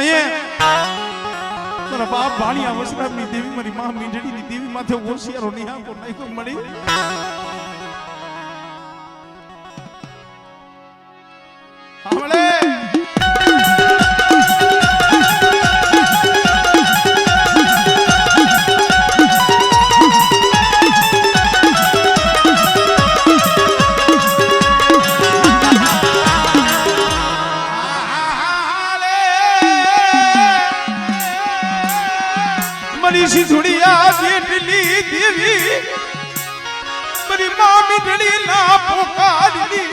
तये मारा बाप भाणिया वसरामनी देवी मारी मां मींढड़ी नी देवी माथे होशियारो निहा को नहीं को मળી हमले मनीषी धुड़िया बेटली देवी मेरी मां मींढड़ी ना पुकारली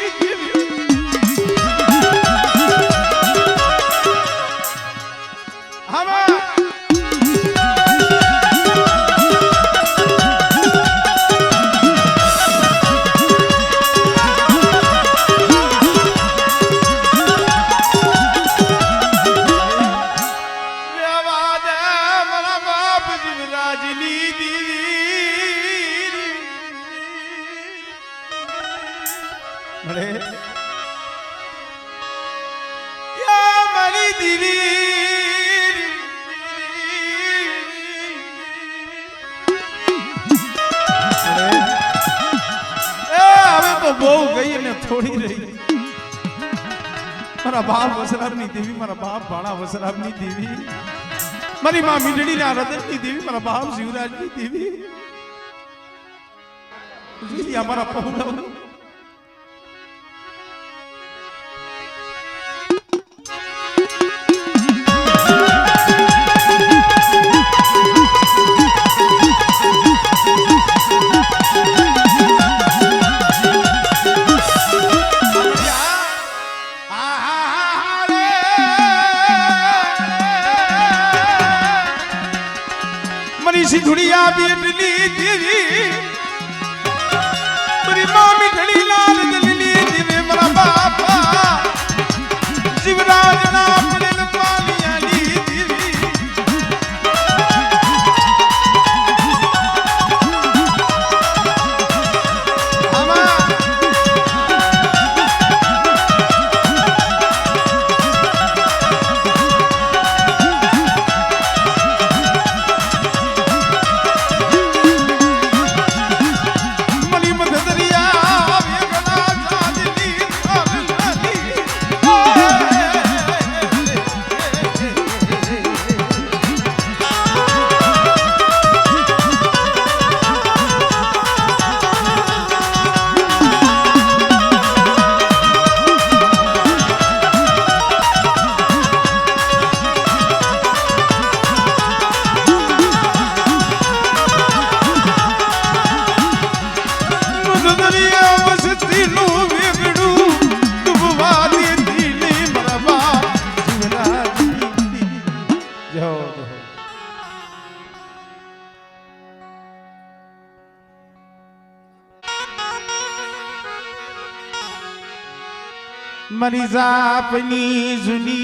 थोड़ी रही मारा बाप वसरामनी देवी मारा बाप भाणा वसरामनी देवी मारी मां मींढड़ी ना रतननी देवी मारा बाप शिवराजनी देवी जी हमारा पहुला मनीषी धुड़िया बेटली देवी मेरी मां मींढड़ी लाल दलली देवी मेरा बापा शिवराज ना पड़ल पालियाली देवी मरी जापनी जुनी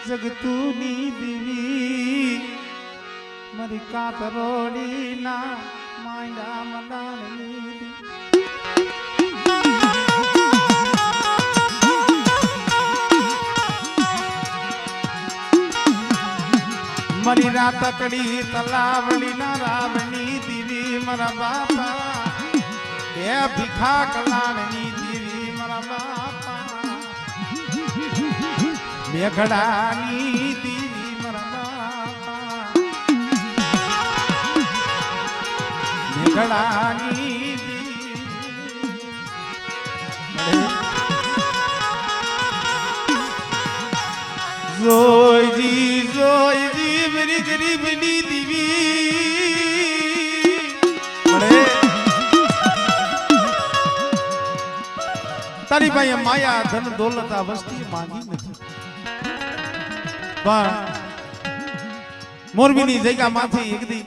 जगतूनी देवी मरी कातरोड़ी ना मांडा मलानी मरी रात कड़ी तलावड़ी ना रावणी देवी मरा बापा ये भिखा कलानी देवी मरा बापा मेघड़ानी देवी मरा बापा मेघड़ानी जोई जी मेरी गरीबनी देवी तारी भाई माया धन दौलत आ वस्ती मांगी नहीं पण मोरबीनी जगह माथी एक दी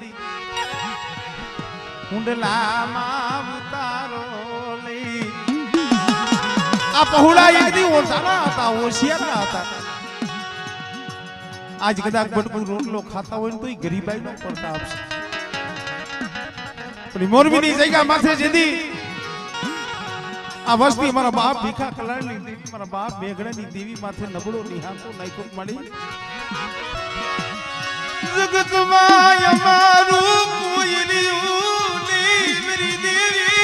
कुंडला मां उतारो ले आ पहुड़ा एक दी ओसाना था होशियार ना था आज कदाच बटकू रोटलो खाता हो तो गरीबाई नो प्रताप पण मोरबीनी जगह माथे जदी आ वस्ती मारा बाप भीखा कलानी देवी मारा बाप मेघड़ानी देवी माथे नबड़ो निहाको नाइको मળી जगत माया मारू कोई नहीं मेरी देवी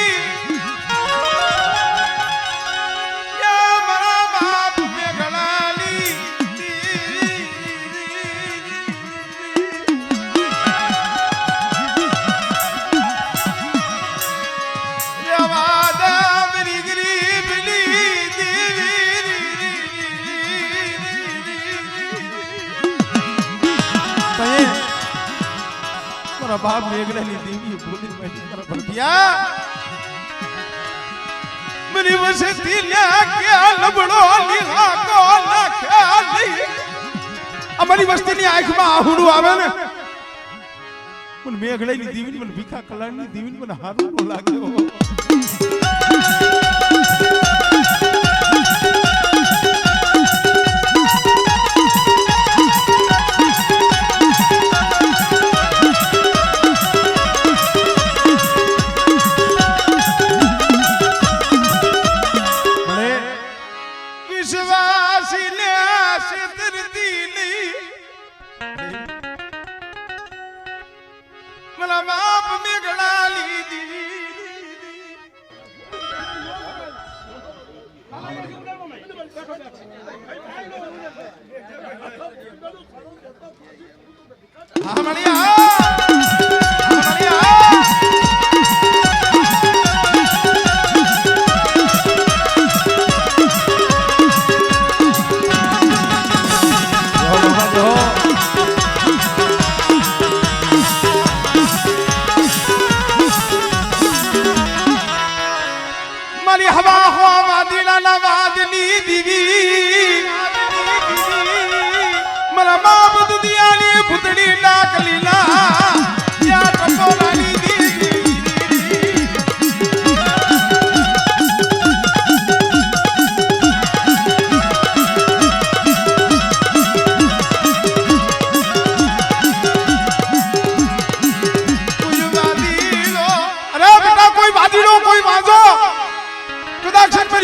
या मरा बाप में गलाली या वादा मेरी गरीबली देवी बाप मेघड़ानी देवी बोली भरतिया मेरी वसती क्या लबड़ो लिहा को ना ख्याल नहीं हमारी वस्ती ની આંખમાં આહુડું આવે ને પણ મેઘડાની દેવી મને ભીખા કલાની દેવી મને હારું ન લાગે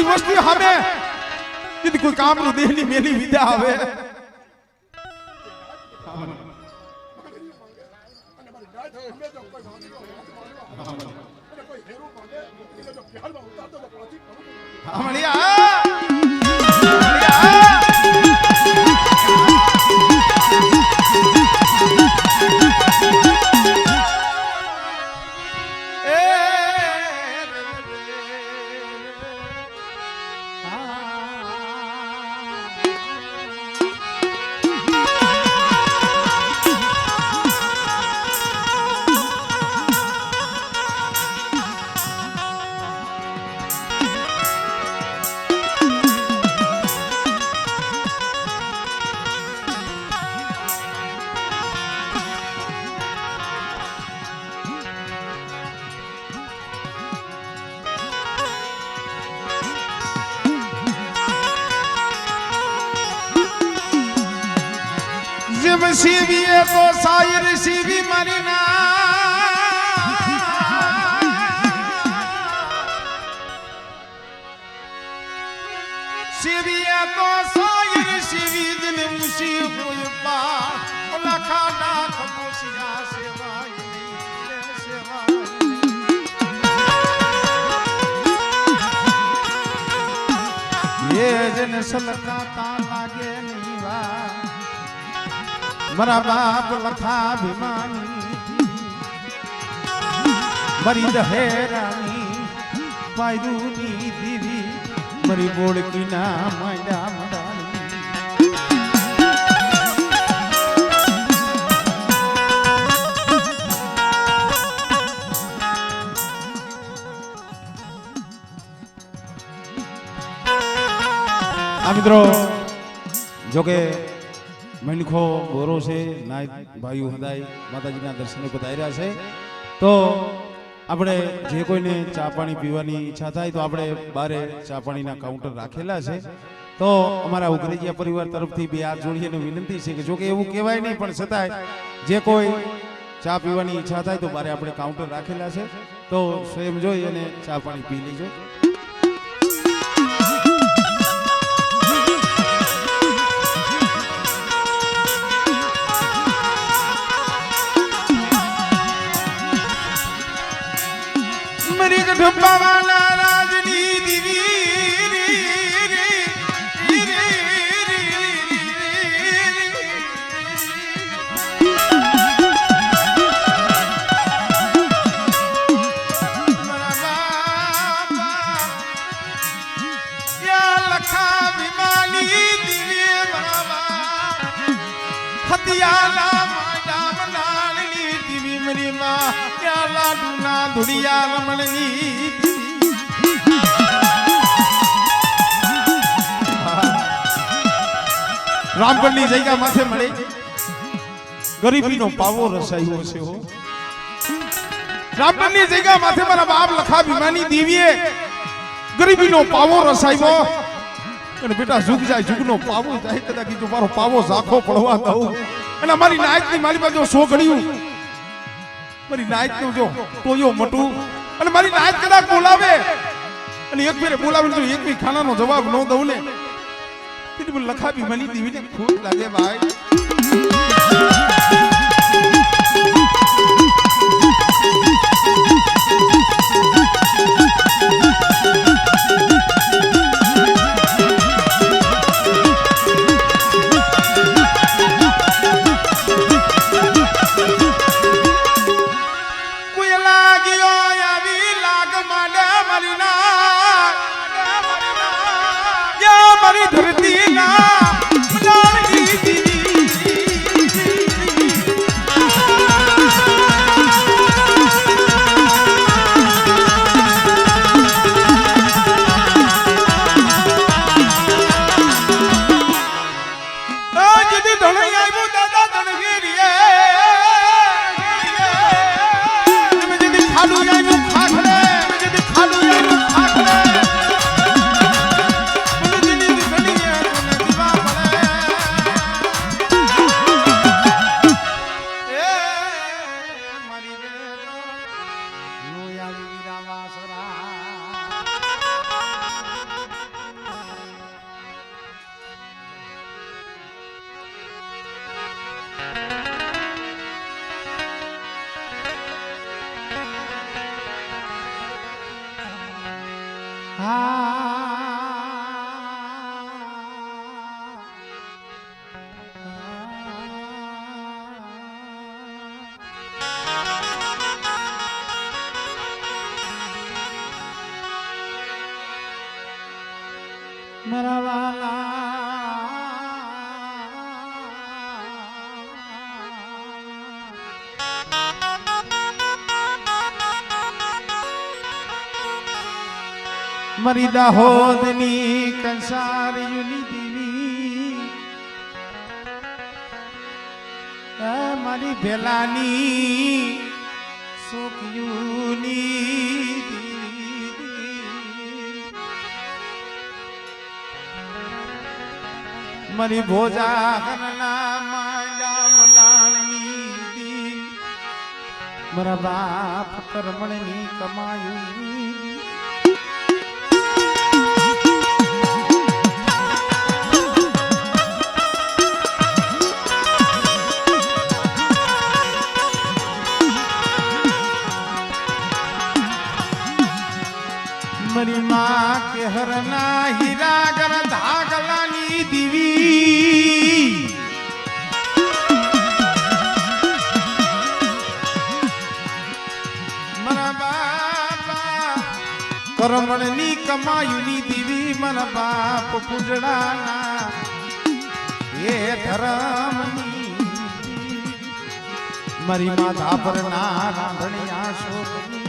वस्तु हमें यदि कोई काम नु देहली मेली विद्या आवे हमलिया शिवी तो सायर शिवी मरीना शिवी तो सायर शिवी दिन मुसी हुई पा लखा लाख मुसिया सेवाई ये जन सलका ता लागे नहीं वा मरा बाप लखा भिमानी मरी दहेरानी पायरूनी दीवी मरी बोड़की ना माया मडानी मित्रों जो के मणखो गोरो से नाय भाईओ हदाई माताजीना दर्शने बताई छे तो આપણે જે કોઈને ચા પાણી પીવાની ઈચ્છા થાય તો આપણે બારે ચા પાણીના કાઉન્ટર રાખેલા છે તો અમારા ઉગરેજીયા પરિવાર તરફથી બે હાથ જોડીને વિનંતી છે કે જો કે એવું કહેવાય નહીં પણ છતાંય જે કોઈ ચા પીવાની ઈચ્છા થાય તો બારે આપણે કાઉન્ટર રાખેલા છે તો સ્વયં જોઈ અને ચા પાણી પી લેજો हथियाला माडाम लाडली दीवी मेरी माँ क्या लाडू ना धुड़िया रमणनी रामगढ़नी जगह माथे मळे गरीबी नो पावो रसायो से हो रामगढ़नी जगह माथे मारा बाप लखा भीमानी दीवीए गरीबी नो पावो रसायो અને બેટા ઝુક જાય ઝુકનો પાવો જાય કદાચ જો મારો પાવો ઝાખો પડવા દઉં અને મારી નાયકની મારી પાસે સો ઘડ્યું મારી નાયકનું જો ટોયો મટું અને મારી નાયક કદાચ બોલાવે અને એક ફેરે બોલાવે તો એક બી ખાનાનો જવાબ ન દઉં ને તેથી મને લખાવી મળી દીવીને ખૂબ લાગે ભાઈ धरती ना मेरा वाला मरी दाहोदनी कंसार युनी दीवी मरी बेलानी सुख युनी मरी भोजा करना माया मलानी दी मरा बाप कर्मणी कमायू मरी माँ के हरना हीरा गर धागलानी दीवी मरा बापा करमणी कमायुनी दीवी मरा बाप पुजड़ाना ये धर्मनी मरी माता पर ना रांधनिया शोभनी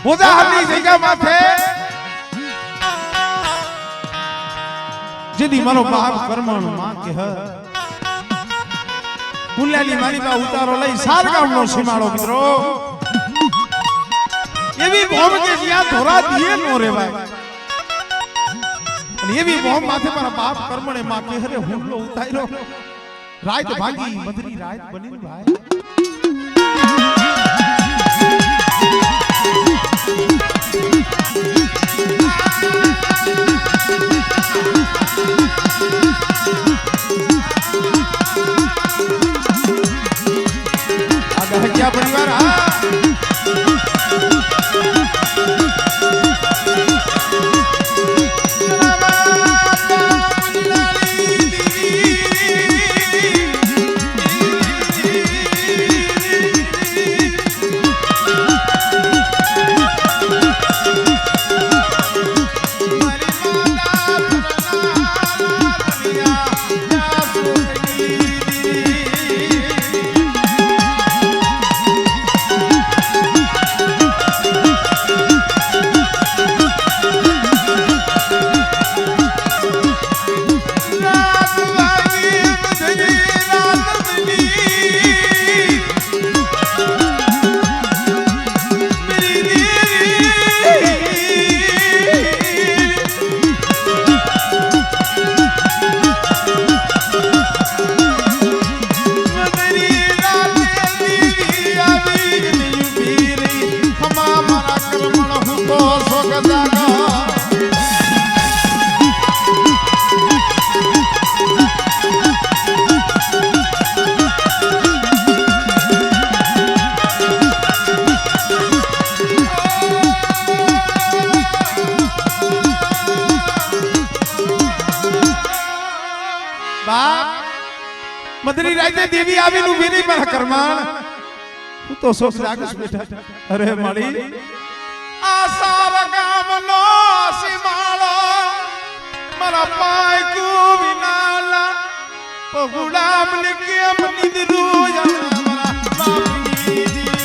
बोझा हल्ली जगह माथे जिदी मारो बाप कर्मण मां के ह पुल्याली मारी बा उतारो लई सार गामनो सीमाड़ो मित्रो एवी भोम के जिया धोरा दिए नो रे भाई અને એવી ભોમ માથે મારા બાપ કર્મણે માં કે હરે હુમલો ઉતાર્યો રાત ભાગી મધરી રાત બની ભાઈ आगे क्या परिवार બાપ મદરી રાતે દેવી આવીને ઊભી નહીં મારા કરમાણ હું તો સોચ રાખું બેટા અરે માળી આ સારા ગામનો સીમાળો મારા પાય કો વિનાલા પગુડામ ને કેમ નિદરું મારા બાપની દી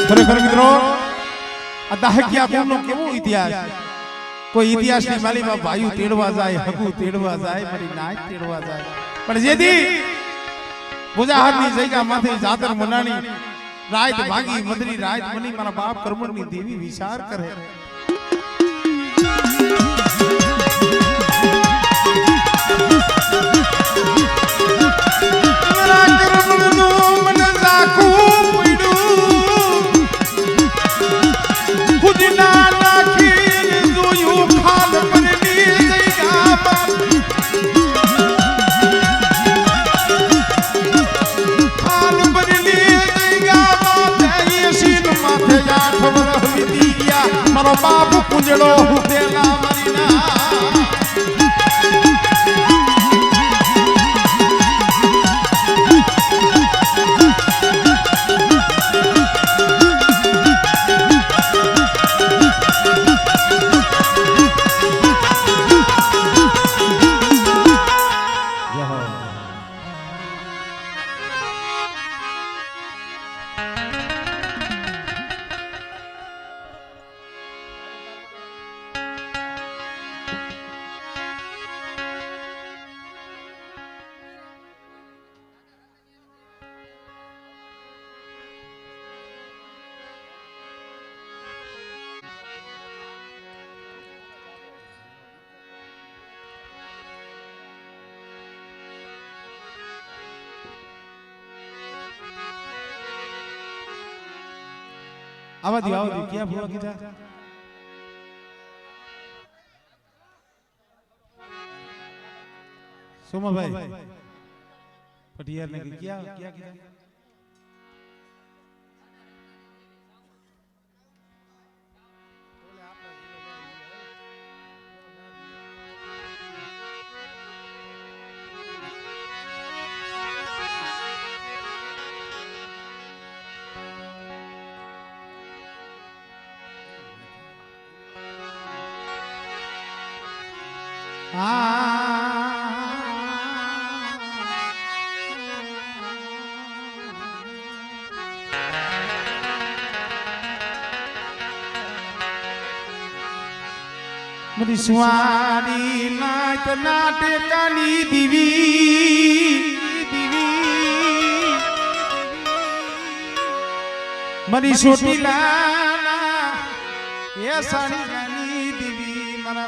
ખરેખર મિત્રો આ દાહકિયા કોમનો કેવો ઇતિહાસ કોઈ ઇતિહાસની માલીમાં ભાઈઓ તેડવા જાય હગુ તેડવા જાય મારી નાચ તેડવા જાય પણ જેથી બુજાહારની જગ્યા માથે જાતર મનાણી રાત ભાગી મદરી રાત મની મારા બાપ કર્મની દેવી વિચાર કરે મારો બાપ પૂંજડો ઉઠેલા મરીના आवा दियो क्या भूला कीधा सोमा भाई पटियार ने क्या क्या किया मरी सुवारी नाच नाटे कानी दीवी मरी छोटी लाना ये साड़ी कानी दीवी मरा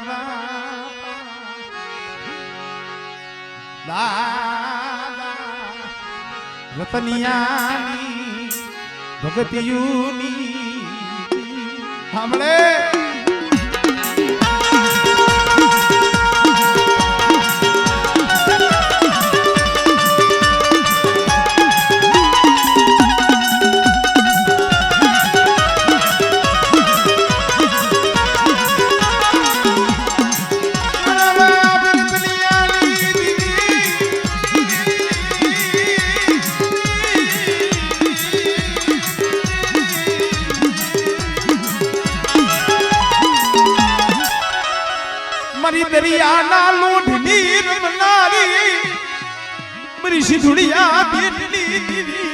दादा रतनियानी भगतियूनी हमले દરિયાના લોઢની રમનારી મારી સિંધુડિયા બેટની દીવી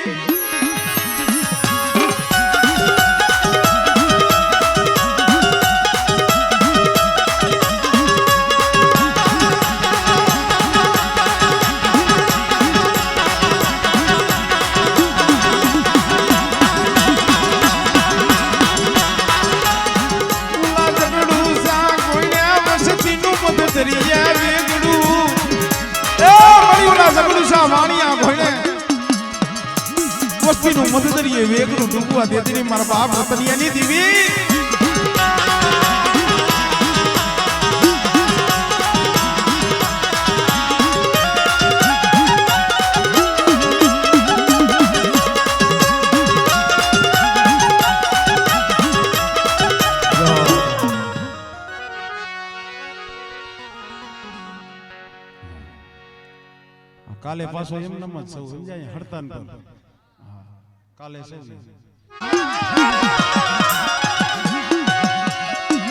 વસ્તીનું મદદરીએ વેગનું ડૂબવા દેતી મારા બાપ રતનિયાની દીવી કાલે પાછો એમ નમ જ સૌ સમજાય હડતાન પર કાલે સૌ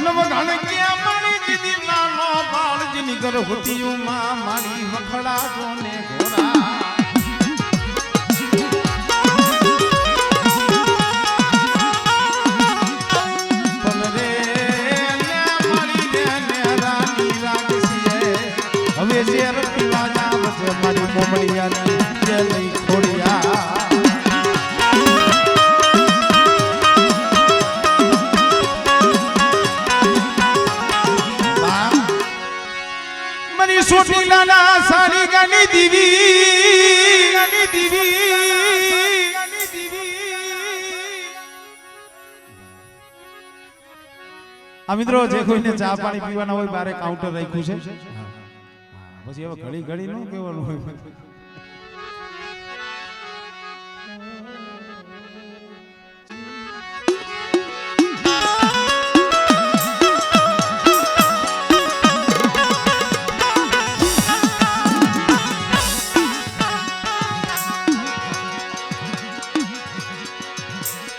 નવઘણ ગયા મારી દીદી નાનો બાળજીની ઘર હોતીયું માં મારી વખડા જોને ઘોડા પલરે ને મારી ને રાની રાગસીએ હવે શેર પીવા જાવ છે મારી મોમડિયાની જેલી ખોડિયા સોટીલાના સારી ગાની દીવી આ મિત્રો જે કોઈને ચા પાણી પીવાના હોય બારે કાઉન્ટર રાખ્યું છે પછી હવે ઘડી ઘડી નું કેવાનું હોય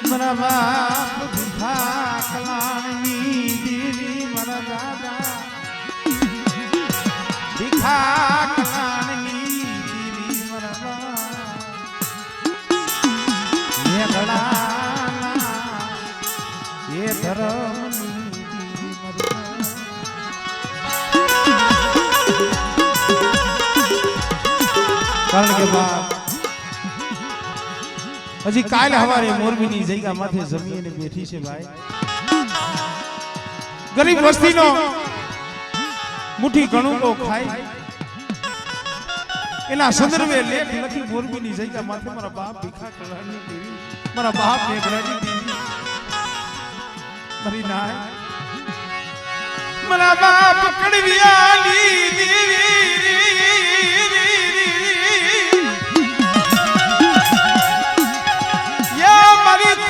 મારા બાપ ભીખા કલાની દીવી મારા દાદા ભીખા કલાની દીવી મારા બાપ એ ઘડાના એ ધર્મની દીવી મારા કારણ કે બાપ હજી કાલ હવારે મોરબીની જગ્યા માથે જમીને બેઠી છે ભાઈ ગરીબ વસ્તીનો મુઠ્ઠી ઘણું તો ખાય એના સંદર્ભે લેખ લખી મોરબીની જગ્યા માથે મારા બાપ ભીખા કલાની દેવી મારા બાપ મેઘરાજી દેવી મારી નાય મારા બાપ કડવિયાની દેવી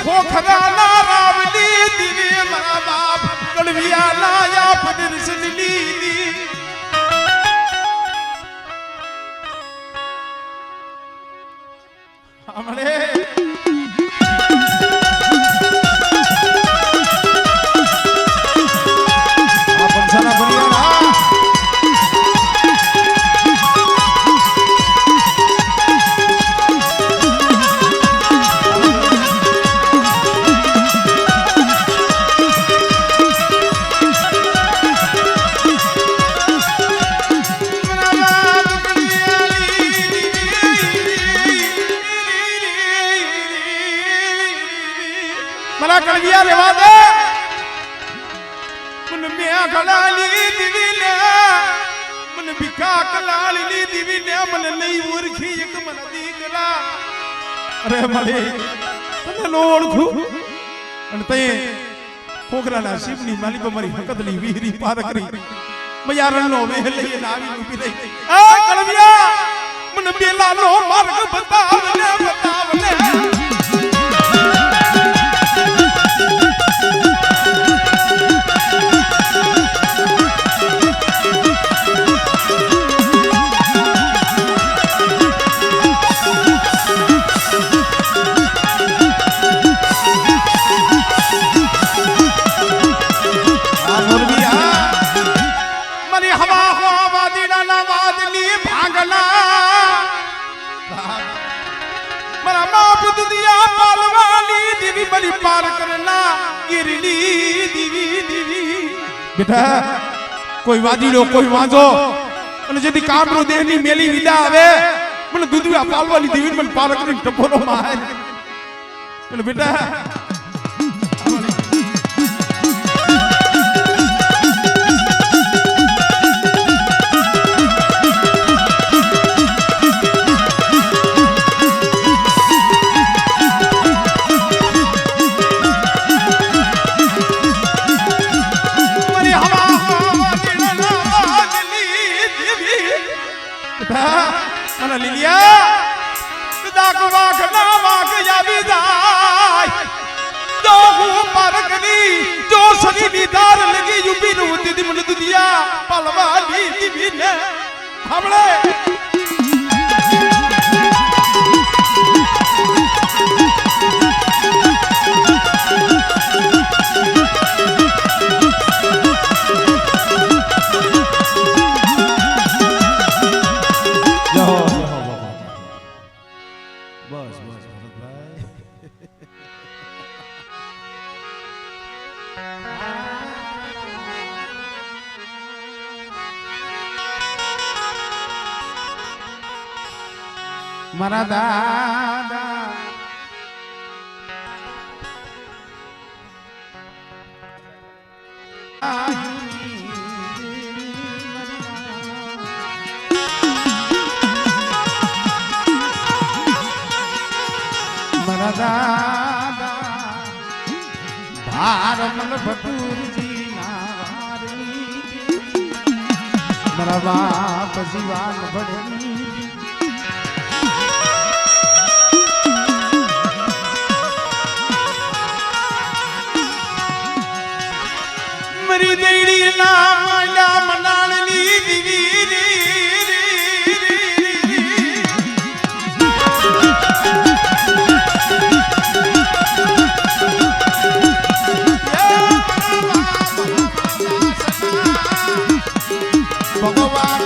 ખોખરાના રાવલી દીવી મારા બાપ કડવિયાના યા પદરસની લીલી હમણે આ પંચાના બનિયાના કડવિયા રેવા દે મને મિયા કલાલી દીવી ને મને ભીખા કલાલી દીવી ને મને નહીં ઓળખી એક મને દીકરા અરે મળી તને નો ઓળખું અને તે ખોખરાના શિવની માલિકો મારી હકતની વીરી પાર કરી મયારણનો વેહ લઈને આવી ઊભી રહી આ કડવિયા મને બેલાનો માર્ગ બતાવ ને हवा બેટા કોઈ વાજીડો કોઈ વાંજો અને જેથી કામરો દેહની મેલી વિદા આવે મને દૂધવા પાલવાની દેવી મને પારકની ટપોરો માર એટલે બેટા મારા દાદા મારા દાદા ભારમલ ભટુરજી ના મારા બાપ જીવાન ભડની મરી દેડી ના માલા મનાળની દીવી રે ભગવાન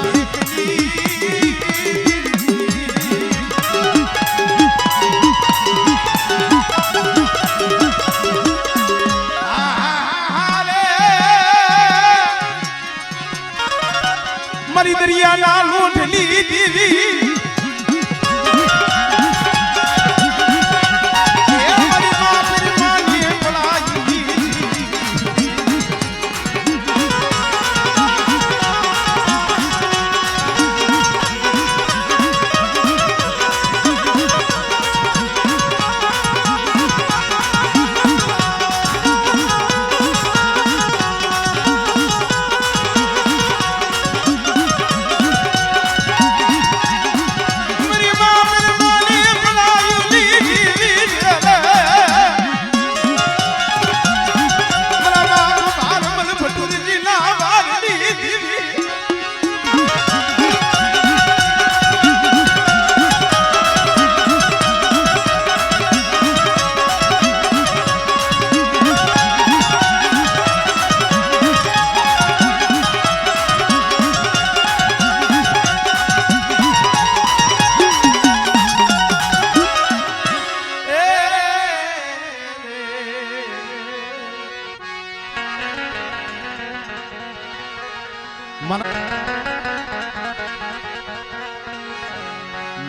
મારી દરિયાના લોઢલી દેવી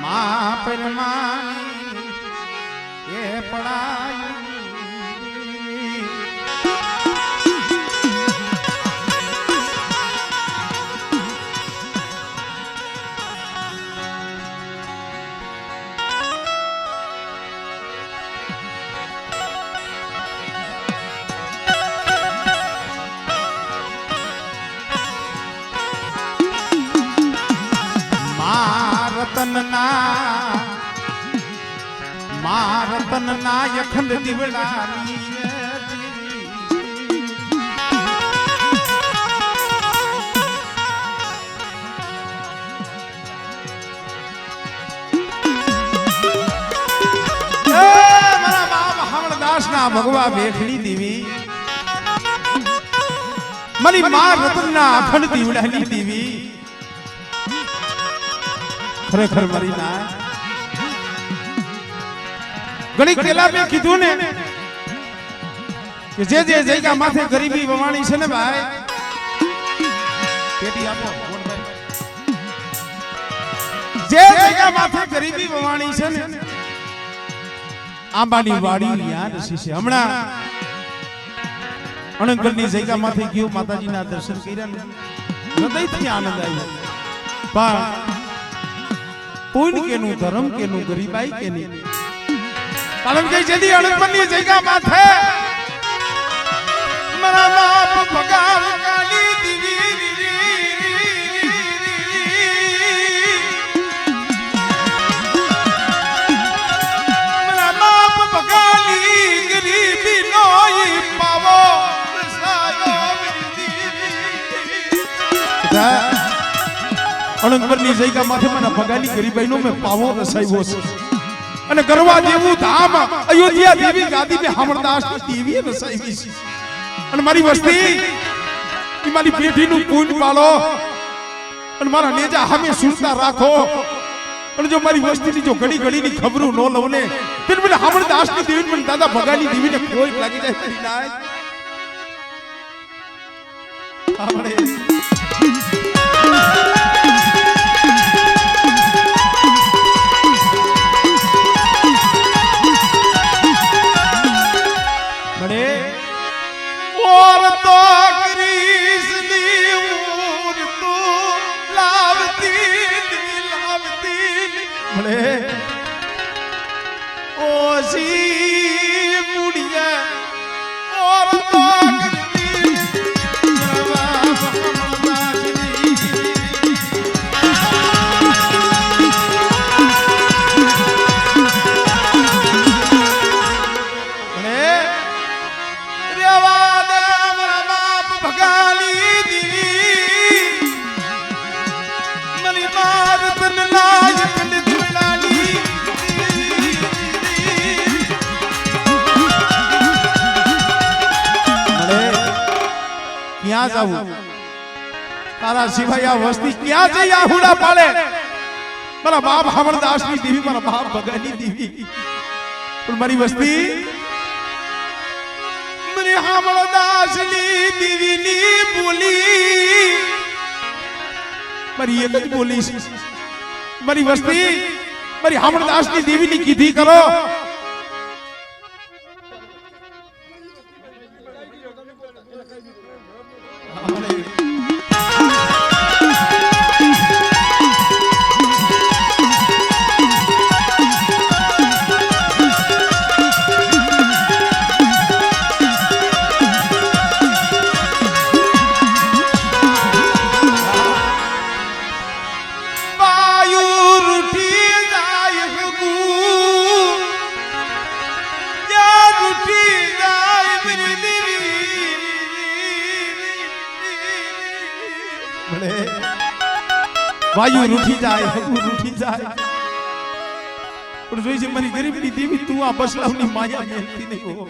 માં પરમાની એ પડાયું રતન ના અખંડ દીવડાની મારા બાપ હમણદાસ ના ભગવા બેઠડી દેવી મારી માં રતન ના અખંડ દીવડાની દેવી ખરેખર મારી ના ઘણી પેલા મેં કીધું ને કે જે જગ્યા માથે ગરીબી વવાણી છે ને ભાઈ પેટી આપો મોહનભાઈ. જે જગ્યા માથે ગરીબી વવાણી છે ને આંબાની વાડી યાદ છે હમણાં અણંગલની જગ્યા માથે ગયો માતાજીના દર્શન કર્યા ને હૃદયથી આનંદ આવ્યો. પણ પુણ્ય કેનું ધર્મ કેનું ગરીબાઈ કેની કારણ કે જેથી અણંગલની જગ્યા માથે મારા બાપ ભગાવ કાલી દીવી મારા બાપ ભગાલી ગરીબી નોઈ પાવો અણંગપરની જગ્યા માથે મને ભગાની ગરીબાઈનો મેં પાવો રસાવ્યો છે અને ગરવા જેવું ધામ અયોધ્યા દેવી ગાદી મે હામરદાસ દેવીએ રસાવી છે. અને મારી વસ્તી મારી પેઢીનું પૂન પાડો અને મારા નેજા હામે સુરતા રાખો. અને જો મારી વસ્તીની જો ઘડી ઘડીની ખબરો ન લઉં ને તો મને હામરદાસની દેવી મને દાદા ભગાની દેવીને કોઈ લાગી જાય આપણે ક્યાં જાવું તારા સિવાય આ વસ્તી ક્યાં જઈ આ હુડા પાડે. મારા બાપ હામરદાસની દેવી મારા બાપ ભગાની દેવી પણ મારી વસ્તી મારી હામરદાસની દેવીની બોલી મારી એક જ બોલી છે. મારી વસ્તી મારી હામરદાસની દેવીની કીધી કરો. વાયુ રૂઠી જાય રૂઠી જાય પણ જોઈ છે મારી ગરીબની દેવી તું આ બસલાવની માયા મેલતી નહીં હો.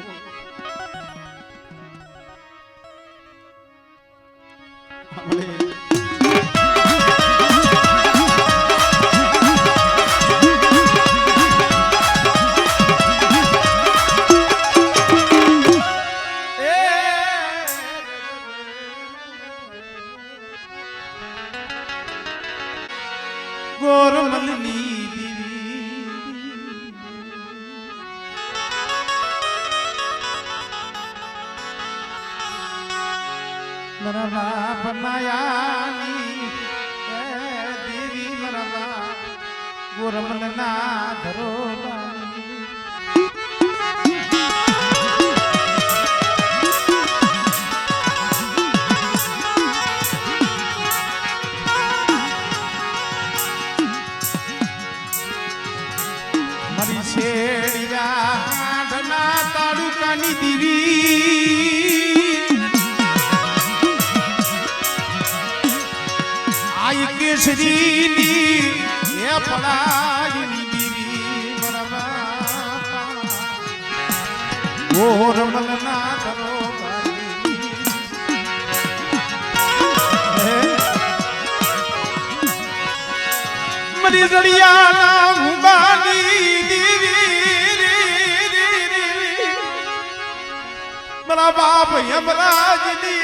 મારા બાપ યમરાજની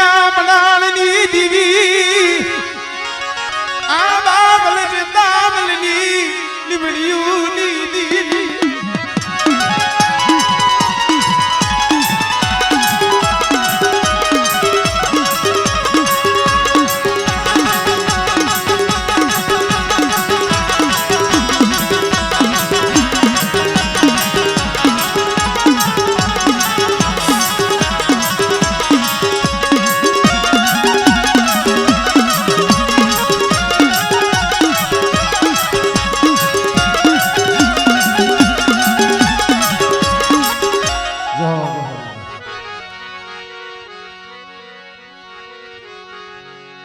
ના બનાળની દીવી આ બાબલ દામલની લીબડીયુની દીવી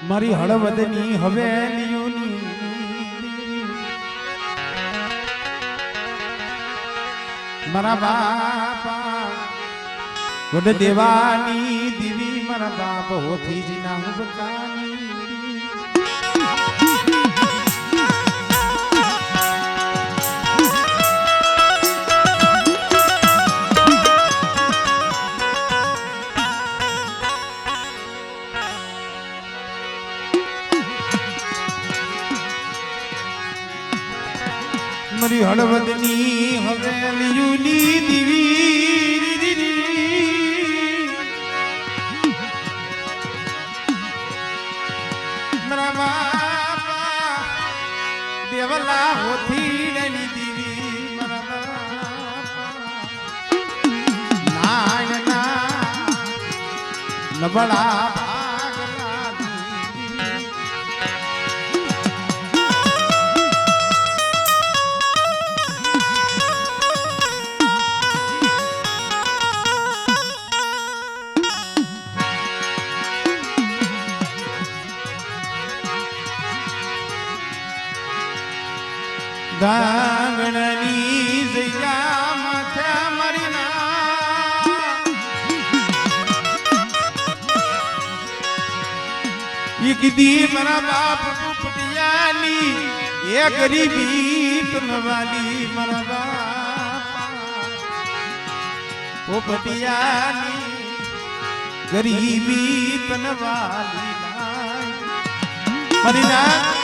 મારી હળવદની હવેલીઓની મારા બાપા વડ દેવાની દીવી મારા બાપ હોથી જ ના બકાની મારી હળવદની હવેલીયુની દીવી મારા બાપા દેવલા હોથી ની દીવી મારા બાપા નબળા ગાંગણની જગ્યા માથા મારી ના એક દી મારા બાપ પટિયાની એ ગરીબી તનવાલી મારા બાપ ઓ પટિયાની ગરીબી તનવાલી મારી ના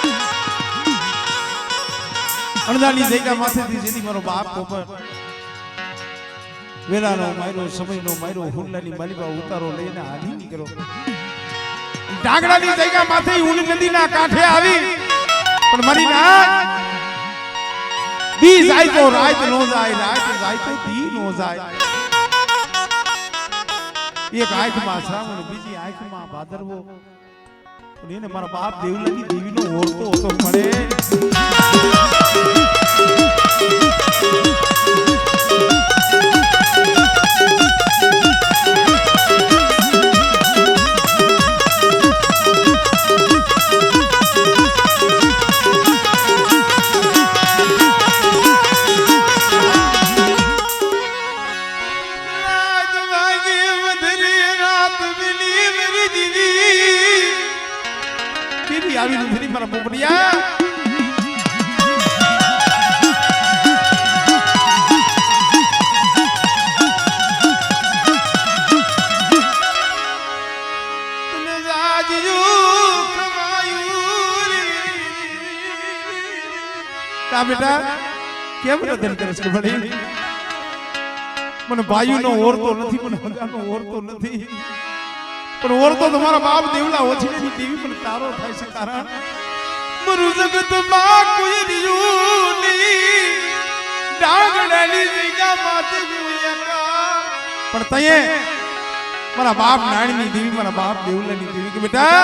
અણદાની જગ્યા માથેથી જેથી મારો બાપ ઉપર વેલાનો માર્યો સમયનો માર્યો હુંડલાની માલિકા ઉતારો લઈને હાલી નીકળો ડાગડાની જગ્યા માથે ઊની નદીના કાંઠે આવી પણ મારી ના દી જાય તો રાત નો જાય રાત જાય તો દી નો જાય એક આંખમાં શ્રાવણ બીજી આંખમાં ભાદરવો એને મારા બાપ દેવલાની દેવીનો ઓળતો હતો મળે આવી નથી મારા પોપડિયા તને જાજ્યું ખવાયું કા બેટા કેમ રદન કરે છે ભણી મને ભાઈનો ઓરતો નથી મને હગાનો ઓરતો નથી પણ ઓરતો તમારા બાપ દેવલા ઓછીની ટીવી પર તારો થાય છે કારણ મરુ જગત માં કોઈ રહ્યું નહીં ડાગડાની જગ્યા માથે પણ તયે મારા બાપ નાણીની દેવી મારા બાપ દેવલાની દેવી કે બેટા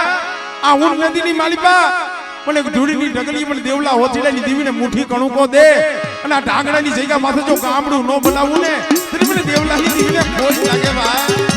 આ ઊંટ નદીની માલિકા મને ધૂળીની ઢગલી મને દેવલા ઓછીની દેવીને મુઠ્ઠી કણુકો દે અને આ ડાગડાની જગ્યા માથે જો ગામડું ન બનાવું ને તો મને દેવલાની દેવીને ખોજ લાગે ભાઈ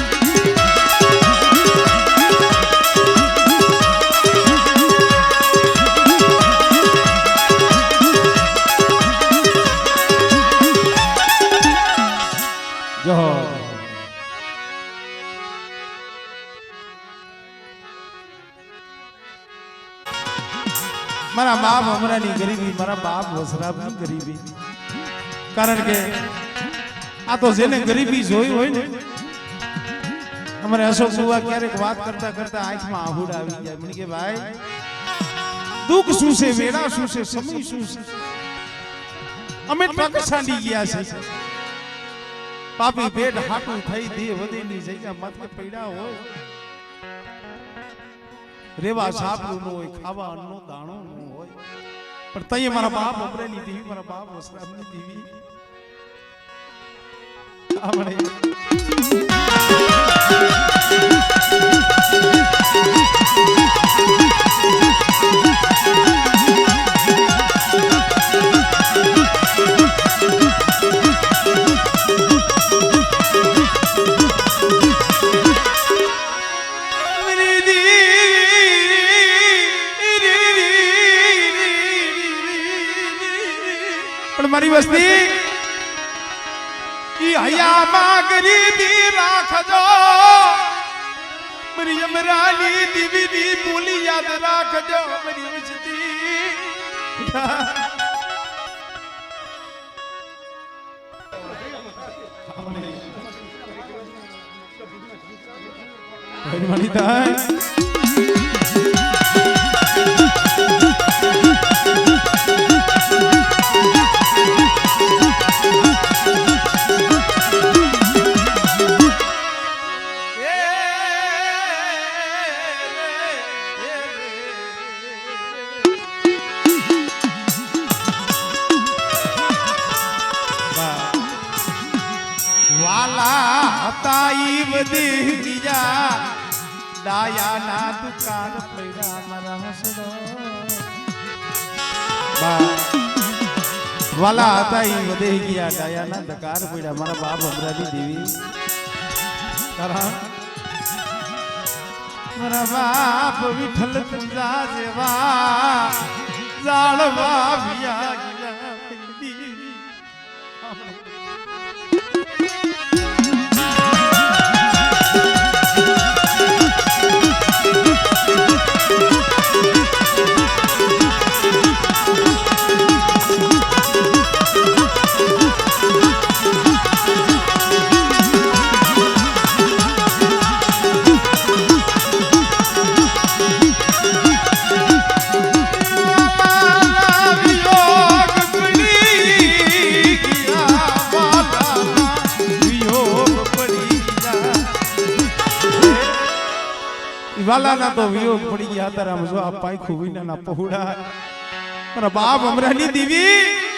મારા બાપ હમણાંની ગરીબી મારા બાપ વસરાબની ગરીબી કારણ કે આ તો જેને ગરીબી જોઈ હોય ને અમારે અશોક બુઆ ક્યારેક વાત કરતા કરતા આંખમાં આહુડ આવી જાય મને કે ભાઈ દુઃખ શું છે વેડા શું છે સમય શું છે અમે ટક સાંડી ગયા છે પાપી પેટ હાટું થઈ દે વધેની જગ્યા માથે પડ્યા હોય રેવા સાપલું ન હોય ખાવા અન્નનો દાણો ન હોય પણ તઈએ મારા બાપ અમરેલી દેવી મારા બાપ વસરામની દેવી આપણે મારી વસ્તી ઈ હયામાં ગરીબી રાખજો મારી અમરાની દીવીની બોલી યાદ રાખજો મારી વસ્તી મની થાય દાયા ના દુકાન પૈડા મારા હસડો વાલા હતા ઈ વધે ગયા દાયા ના દુકાન પૈડા મારા બાપ અમરાની દેવી મારા બાપ વિઠ્ઠલ પૂજા જેવા જાળવા વિયા ગયા દેવી વાલા ના તો વિયોગ પડી ગયા તારા જો આ પાઈ ખુવીના ના પહોડા મારા બાપ અમરાની દેવી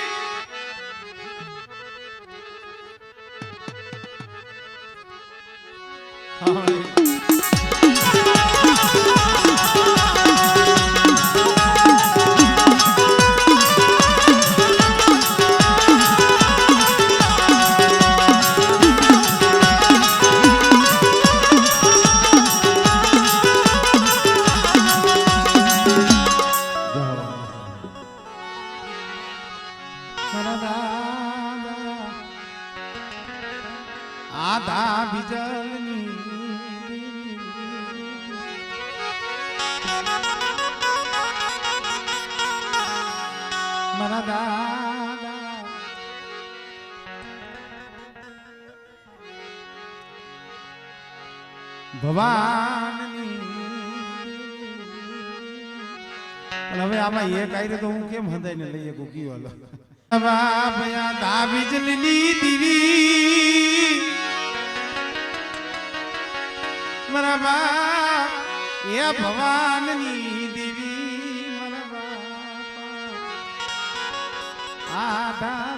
આધા બીજલની મારા દાદા ભવાની પણ હવે આમાં એક આયરે તો હું કેમ હંધાઈને લઈએ કુકી વાલો બાપયા દા બીજલની દીવી મારા બાપ એ ભવાનની દેવી મારા બાપ આધા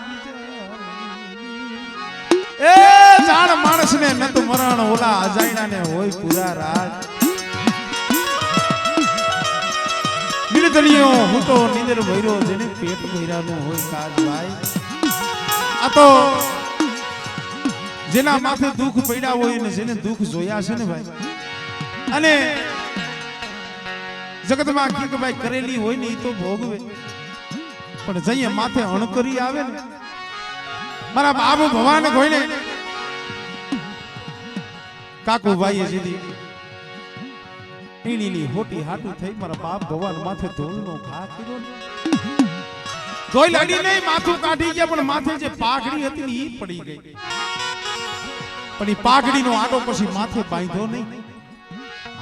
એ જાણ માણસ ને નત મરણ ઓલા અજાયણા ને હોય પૂરા રાજ નિર્દલીઓ હું તો નિંદર ભર્યો જેને પેટ ભર્યાનું હોય કાજ ભાઈ આ તો જેના માથે દુઃખ પડ્યા હોય ને જેને દુઃખ જોયા છે ને ભાઈ અને જગતમાં કીક ભાઈ કરેલી હોય ને એ તો ભોગવે પણ જઈએ માથે અણકરી આવે ને મારા બાબુ ભવાન હોય ને કાકુ ભાઈએ સીધી ઈણીની હોટી હાટું થઈ મારા બાપ ભગવાન માથે ધોળનો ઘા કર્યો ધોઈ લાડી નહીં માથું કાઢી ગયા પણ માથે જે પાઘડી હતી ને ઈ પડી ગઈ પણ એ પાઘડીનો આડો પછી માથે બાંધ્યો નહીં.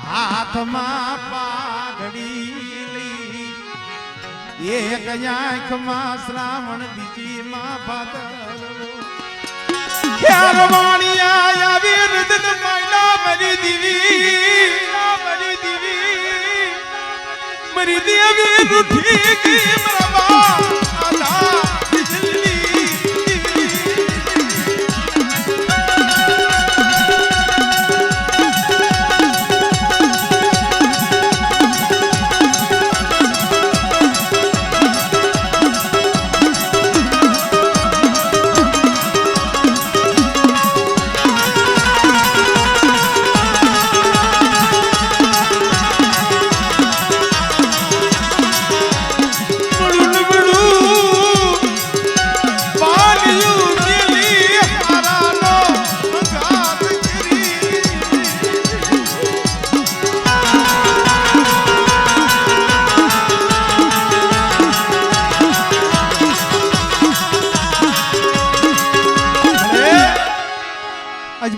હાથમાં પાઘડી લઈ એક આંખમાં શ્રાવણ બીજીમાં ભાદર વાણિયા આવી હૃદય માયલા મરી દીવી મરી દેવી રૂઠી ગઈ મરવા આલા બિજલી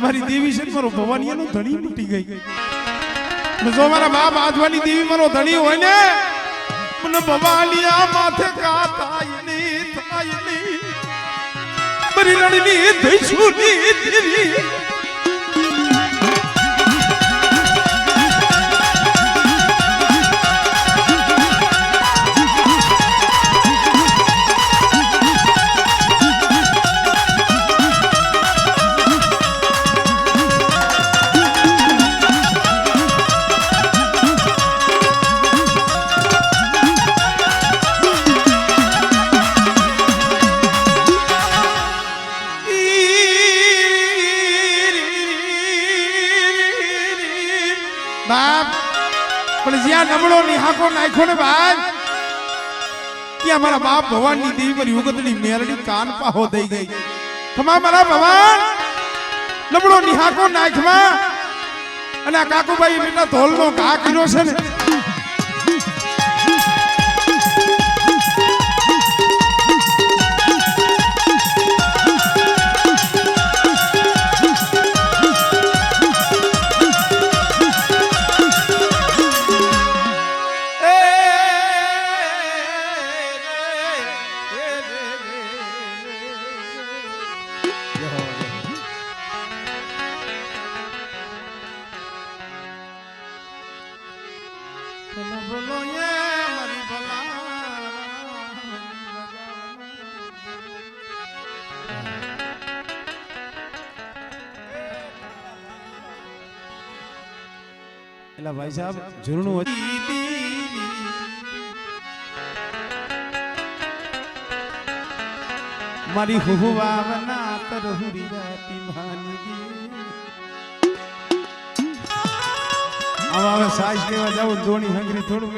મારી દેવી છે મારો ભવાનીનો ધણી તૂટી ગઈ. જો મારા બાપ આજવાની દેવી મારો ધણી હોય ને મને ભવાનિયા માથે કા થાય ની મારી લડની ધઈસુની દેવી નબળો નિહાકો નાખ્યો ને ભાઈ ત્યાં મારા બાપ ભવાનની દેવી પર યુગતની મેરડી કાન પાહો દઈ ગઈ. ખમા મારા ભવાન નબળો નિહાકો નાખમાં અને આ કાકુભાઈ બેટા ધોલનો ઘા કર્યો છે ને એલા ભાઈ સાહેબ ઝૂરણું મારી હુવાવના તરહુરી રાતી માની હવે સાઈસ લેવા જાવ ધોણી હંગરી થોડું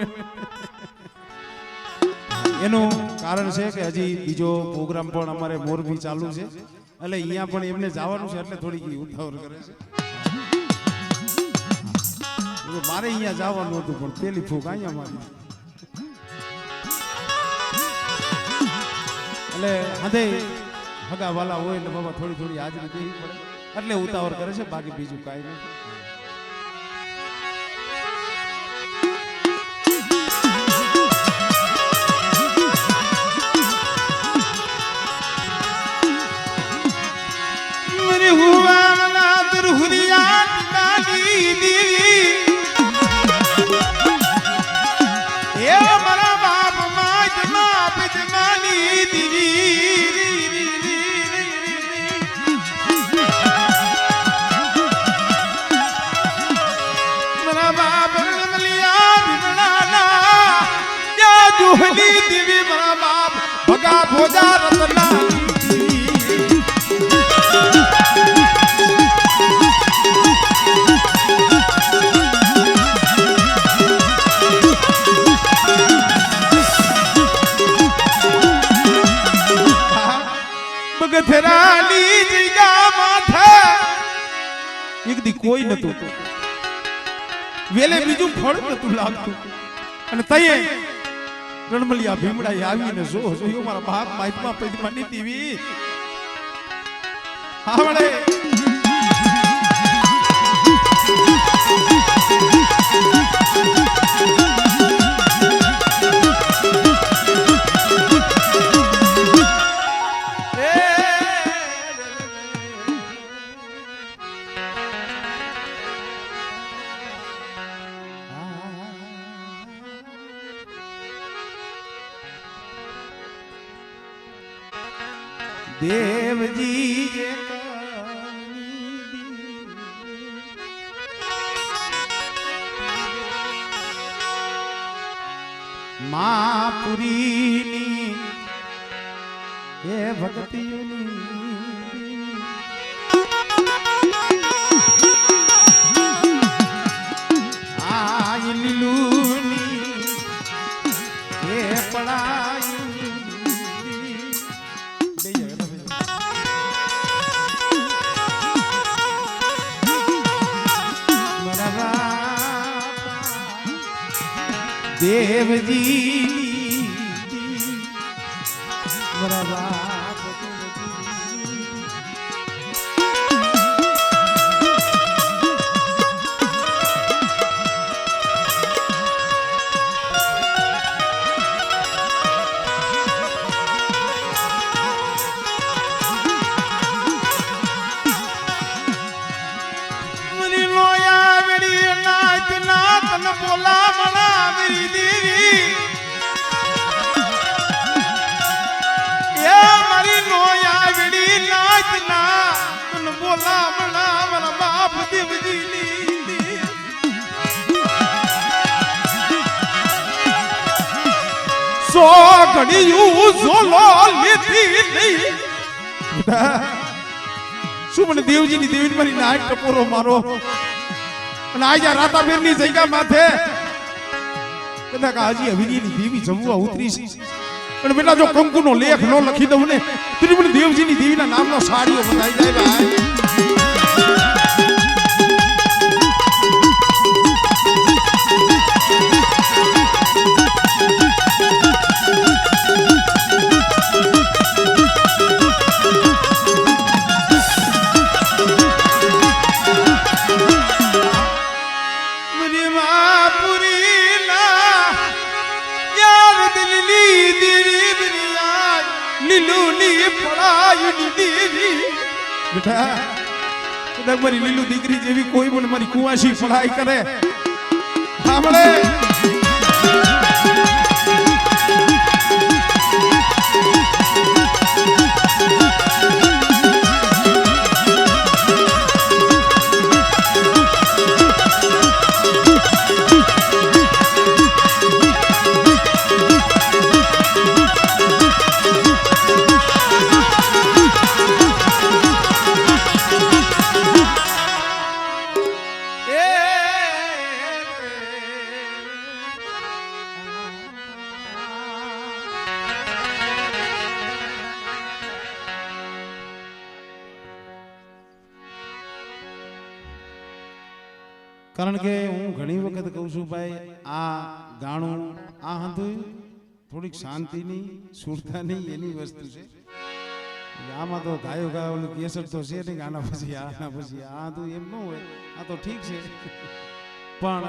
એનું કારણ છે કે હજી બીજો પ્રોગ્રામ પણ અમારે મોરબી ચાલુ છે એટલે અહીંયા પણ એમને જવાનું છે એટલે થોડી ઉતાવળ કરે છે. મારે અહીંયા જવાનું હતું પણ પેલી ફૂક અહીંયા મારી એટલે હદે હગા વાલા હોય એટલે બાબા થોડી થોડી હાજરી દેવી પડે એટલે ઉતાવળ કરે છે બાકી બીજું કાંઈ નહીં. દેવી મારા બાપ ભગા ભોજા રતના બગથરાની જગ્યા માથા એક દી કોઈ નતું વેલે બીજું ફળ નતું લાગતું અને તયે રણમલિયા ભીમડાએ આવીને જોયો મારા બાપ માઇકમાં પૈદમાં ની દેવી આવડે દેવજી માપુરીની એ ભક્તિની આય લીલુની એ પડાયું દેવજી બરાબર બોલા મના મેરી દેવી એ મારી નોયા વેડી નાચ ના તન બોલા મના મારા બાપ દેવજી સો ઘડિયું ઝોલો લેતી નહીં શું મને દેવજીની દેવી મારી નાચ ટપોરો મારો અને આજા રાતાબેન ની જગ્યા માથે કદાચ હાજી હવીની દેવી જમવા ઉતરી છે અને બેટા જો કંકુ નો લેખ નો લખી દઉં ને ત્રિમુલ દેવજી ની દેવીના નામનો સાડીઓ બંધાઈ જાય ભાઈ બેટા મારી લીલુ દીકરી જેવી કોઈ પણ મારી કુવાસી પઢાઈ કરે સાંભળે કારણ કે હું ઘણી વખત કહું છું ભાઈ આ ગાણું આ હતું થોડીક શાંતિની સુરતાની એની વસ્તુ છે આમાં તો ગાયો ગાયો કેસર તો છે નહીં આના પછી આ હતું એમ ન હોય આ તો ઠીક છે પણ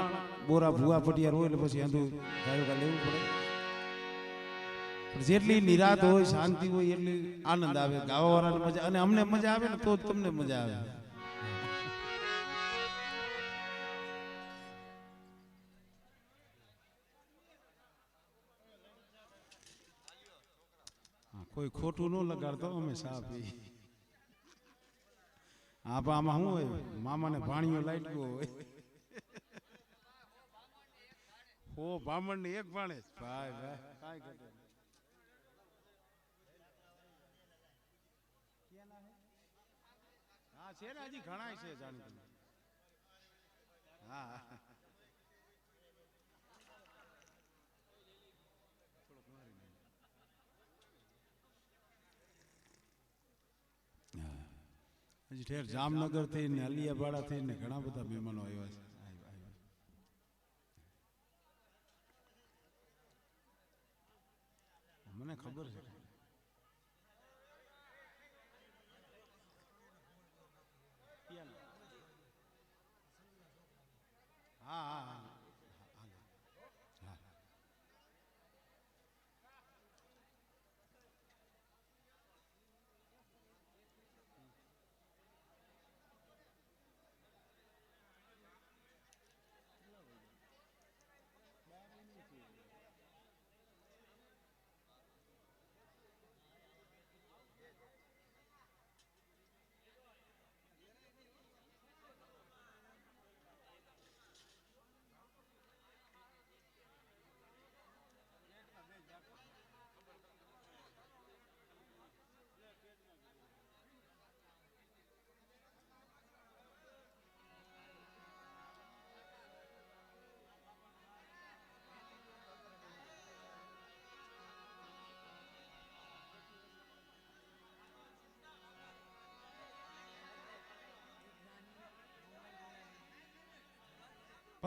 બોરા ભૂવા પટિયાર હોય એટલે પછી આંધું ગાયો ગા લેવું પડે જેટલી નિરાત હોય શાંતિ હોય એટલી આનંદ આવે ગાવા વાળાને મજા અને અમને મજા આવે ને તો જ તમને મજા આવે કોઈ ખોટું ન લગાડતો અમે સાફ આમાં શું હોય મામાને ભાણીઓ લાઈટકો હોય હો બામણ ને એક ભાણે ભાઈ ભાઈ કાંઈ ઘટે હા છે ને હજી ઘણા છે જાણી હા હજી ઠેર જામનગર થી ને અલિયાવાડા થી ને ઘણા બધા મહેમાનો આવ્યા છે મને ખબર છે હા હા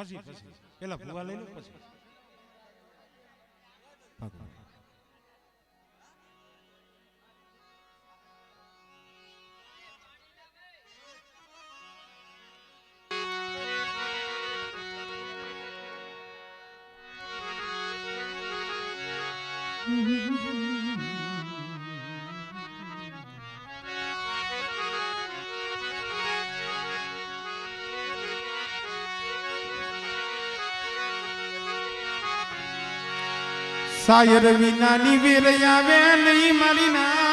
પછી પેલા ભૂવા લઈ લો પછી સાયર વિનાની વેર આવે નહીં મારી ના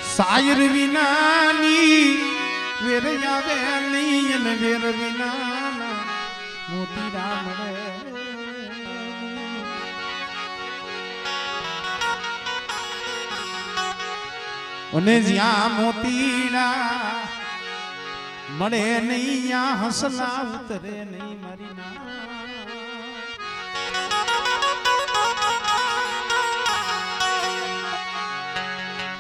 સાયર વિનાની વેર આવે નહીં અને વેર વિના મોતી રામ અને જ્યાં મોતીડા મળે નહીં યા હસલા ઉતરે નહીં મારી ના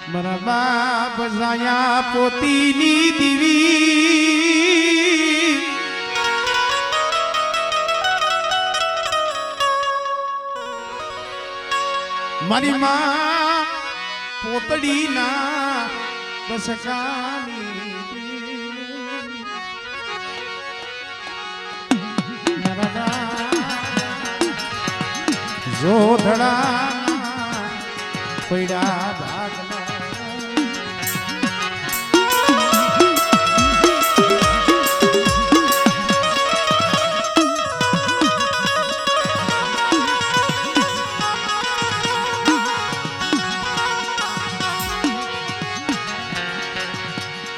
મારા બાપ જાયા પોતીની દીવી મારી માં પોતડી ના બસકાની જોધડા પૈડા ભાગના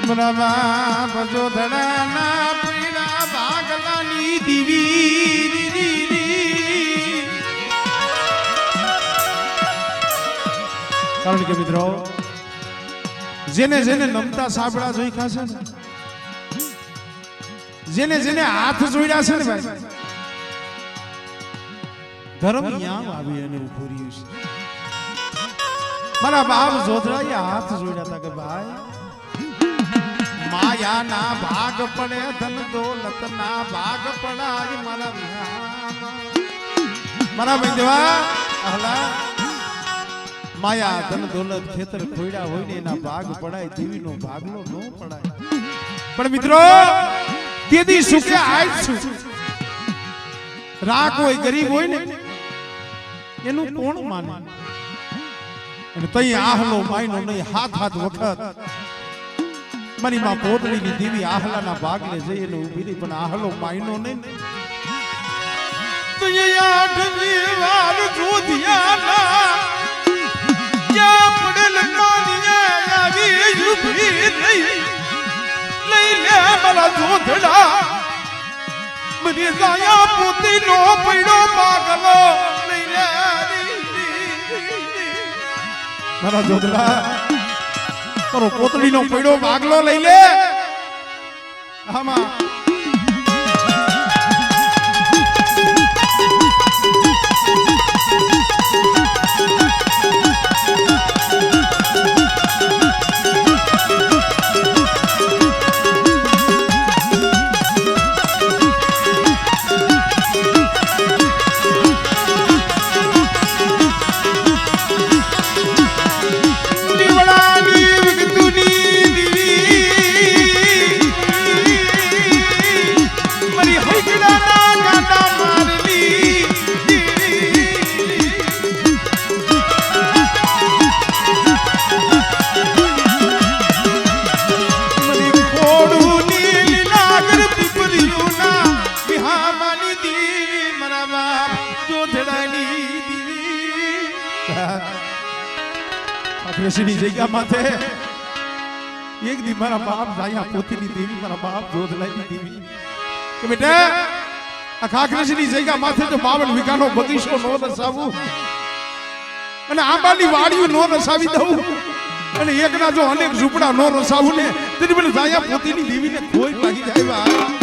મરાવા જોધડાના પૈડા ભાગલાની દીવી કારણ કે મિત્રો જેને જેને નમતા સાબડા જોઈ ખાશે ને જેને જેને હાથ જોડ્યા છે ને ભાઈ ધર્મ યામ આવી અને ઉભું રહ્યું છે મારા બાપ જોધરાએ હાથ જોડ્યા હતા કે ભાઈ માયા ના ભાગ પડે ધન દોલત ના ભાગ પડાય મારા ભાઈ દેવા અહલા માયા ધન દોલત ખેતર ખોયડા હોય ને એના ભાગ પડાય દેવીનો ભાગલો ન પડાય પણ મિત્રો તેદી સુખે આજ છું રાખ હોય ગરીબ હોય ને એનું કોણ માને અને તઈ આહલો માયનો નહીં હાથ હાથ વખત મારી માં પોતળીની દેવી આહલાના ભાગલે જઈ એને ઊભી રહી પણ આહલો માયનો નહીં તો એ આઠમી વાર જોધિયાના ક્યાં પડેલ માનિયા આવી ઊભી રહી લઈ લે મારા જોધડા મને જાયા પોતીનો પડ્યો પાગલો લઈ લે મારા જોધડા તારો પોતળીનો પડ્યો ભાગલો લઈ લે આમાં ની જગ્યા માથે એક દી મારા બાપ જાયા પોતીની દેવી મારા બાપ જોધલાની દેવી કે બેટા આ ખાખરેશની જગ્યા માથે તો 52 વીઘાનો બગીચો નો રસાવું અને આંબાની વાડીઓ નો રસાવી દઉં અને એકના જો અનેક ઝૂંપડા નો રસાવું ને તેની મને જાયા પોતીની દેવીને ખોઈ લાગી જાય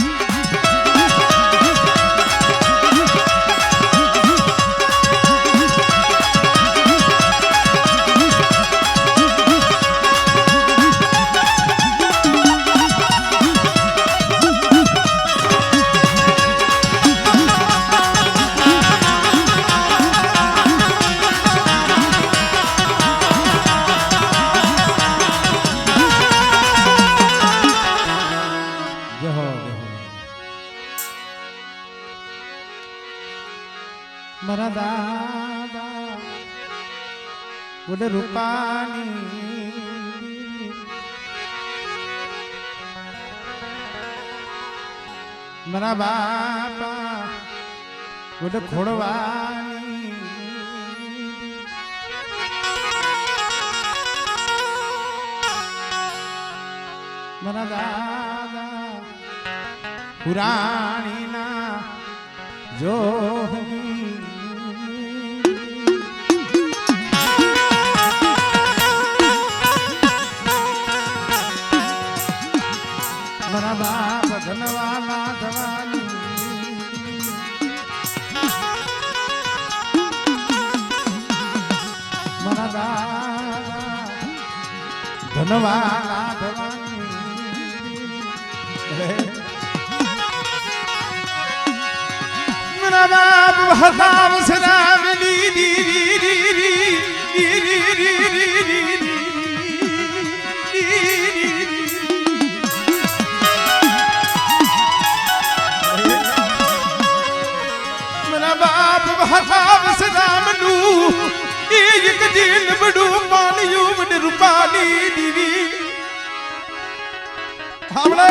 મારા દાદા ગુડ રૂપાની મારા બાપા ગુડ ખોડવાની મારા દાદા પુરાણી ના જોહની મારા બાપ ધનવાલા ધવાની મારા દાદા ધનવાલા ધવાની मेरा बाप हसाब सलाम दी दी दी दी दी दी दी मेरा बाप हसाब सलाम नू एक दिन बड़ू पानी यूं बड़ रूपाली दीदी हमले